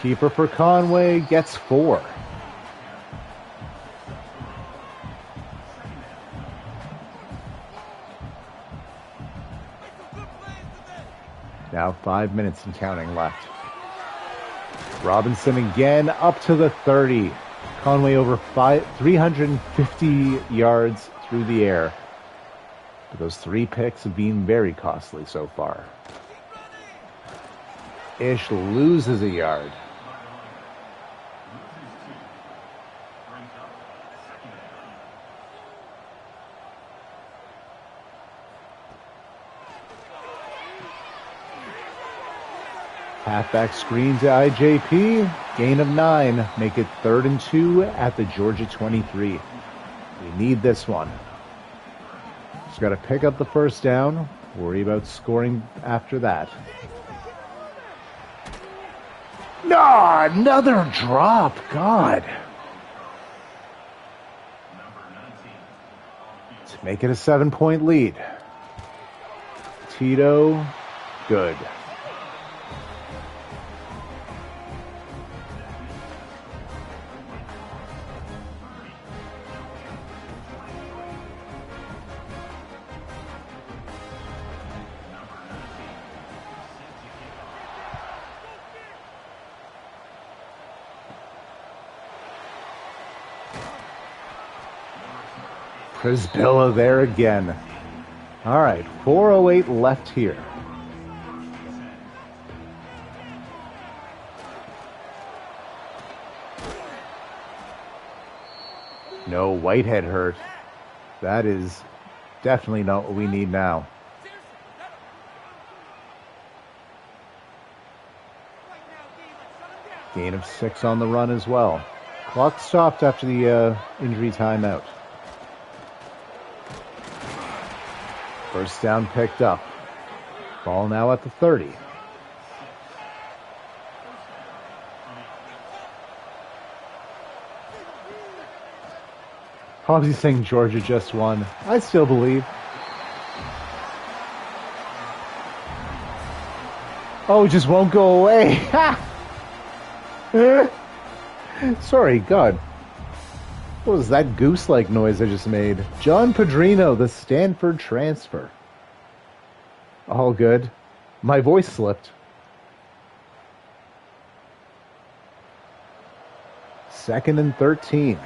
Keeper for Conway gets 4. Now 5 minutes and counting left. Robinson again up to the 30. Conway over 350 yards through the air. But those 3 picks have been very costly so far. Ish loses a yard. Halfback screen to IJP. Gain of 9. Make it 3rd and 2 at the Georgia 23. We need this one. Just got to pick up the first down. Worry about scoring after that. No, another drop. God. To make it a 7-point lead. Tito, good. Prisbilla there again. All right, 4:08 left here. No, Whitehead hurt. That is definitely not what we need now. Gain of 6 on the run as well. Clock stopped after the injury timeout. First down picked up. Ball now at the 30. Hobbsy saying Georgia just won. I still believe. Oh, it just won't go away. Sorry, God. What was that goose-like noise I just made? John Padrino, the Stanford transfer. All good. My voice slipped. 2nd and 13.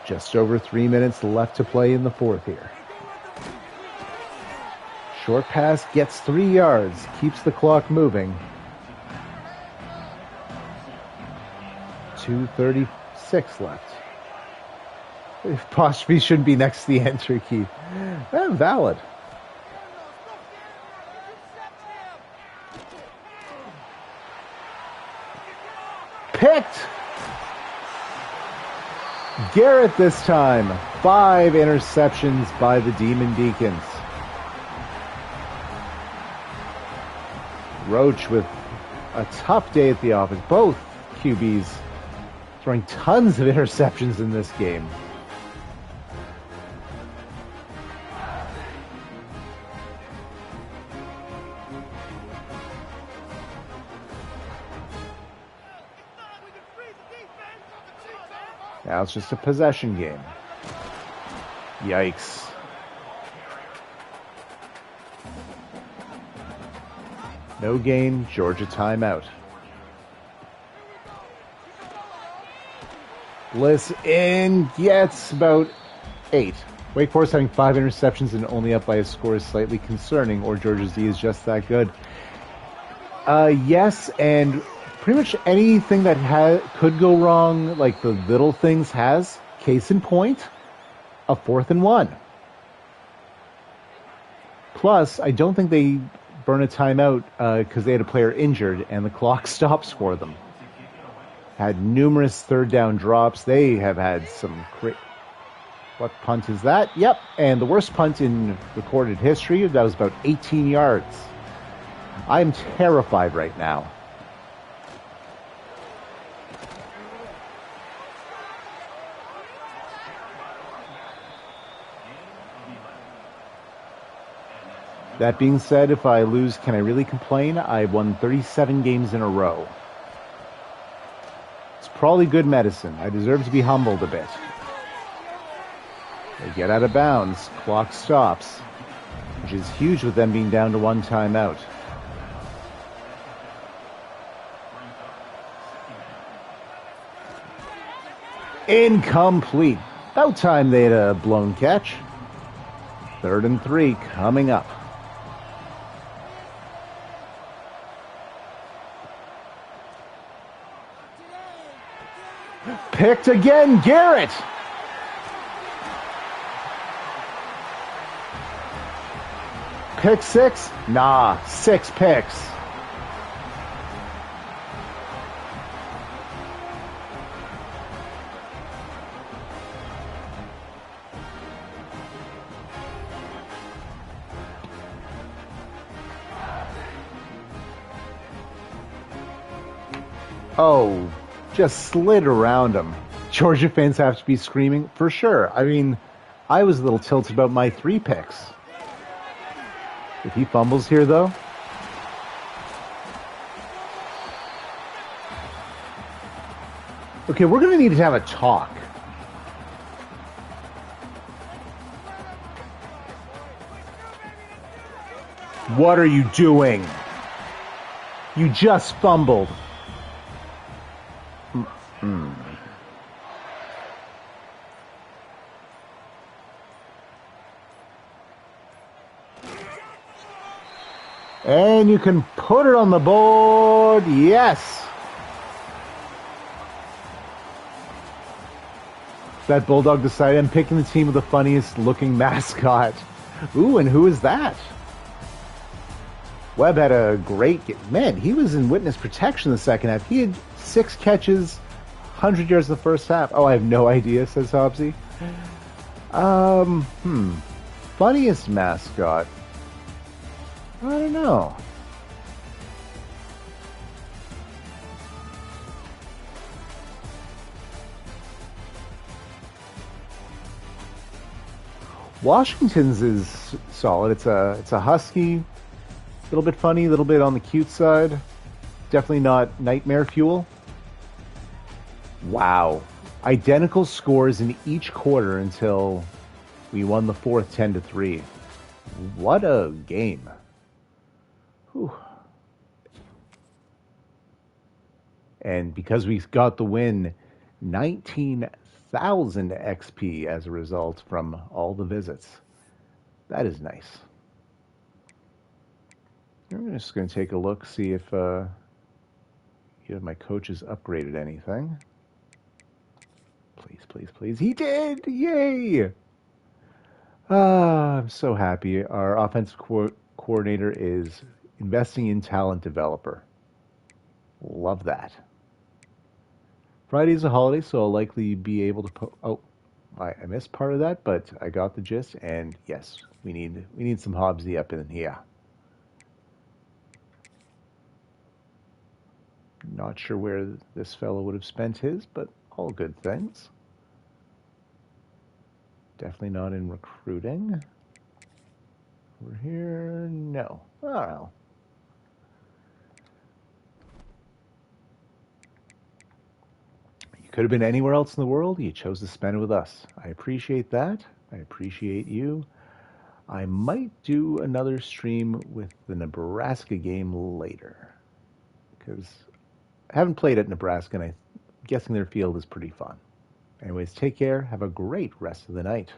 Just over 3 minutes left to play in the 4th here. Short pass gets 3 yards, keeps the clock moving. 2:36 left. Apostrophe shouldn't be next to the enter key. Valid. Picked. Garrett this time. 5 interceptions by the Demon Deacons. Roach with a tough day at the office. Both QBs throwing tons of interceptions in this game. Now it's just a possession game. Yikes. No gain, Georgia timeout. Bliss in, gets about 8. Wake Forest having 5 interceptions and only up by a score is slightly concerning, or Georgia's D is just that good. Yes, and pretty much anything that could go wrong, like the little things, has. Case in point, a 4th and 1. Plus, I don't think they burn a timeout because they had a player injured and the clock stops for them. Had numerous third down drops. They have had some What punt is that? Yep, and the worst punt in recorded history. That was about 18 yards. I'm terrified right now. That being said, if I lose, can I really complain? I won 37 games in a row. It's probably good medicine. I deserve to be humbled a bit. They get out of bounds. Clock stops, which is huge with them being down to 1 timeout. Incomplete. About time they had a blown catch. 3rd and 3 coming up. Picked again, Garrett. Pick 6? Nah, 6 picks. Oh, just slid around him. Georgia fans have to be screaming for sure. I mean, I was a little tilted about my 3 picks. If he fumbles here, though. Okay, we're going to need to have a talk. What are you doing? You just fumbled. And you can put it on the board. Yes. That Bulldog decided I'm picking the team with the funniest looking mascot. Ooh, and who is that? Webb had a great game. Man, he was in witness protection the second half. He had 6 catches, 100 yards the first half. Oh, I have no idea, says Hobbsy. Funniest mascot. I don't know. Washington's is solid. It's a husky, a little bit funny, a little bit on the cute side. Definitely not nightmare fuel. Wow. Identical scores in each quarter until we won the 4th 10-3. What a game. Whew. And because we got the win, 19,000 XP as a result from all the visits. That is nice. I'm just going to take a look, see if my coaches upgraded anything. Please, please, please. He did! Yay! I'm so happy. Our offensive coordinator is investing in talent developer. Love that. Friday's a holiday, so I'll likely be able to oh, I missed part of that, but I got the gist. And yes, we need some Hobbsy up in here. Not sure where this fellow would have spent his, but all good things. Definitely not in recruiting. Over here, no. Oh, well. You could have been anywhere else in the world. You chose to spend it with us. I appreciate that. I appreciate you. I might do another stream with the Nebraska game later because I haven't played at Nebraska, and I'm guessing their field is pretty fun. Anyways, take care. Have a great rest of the night.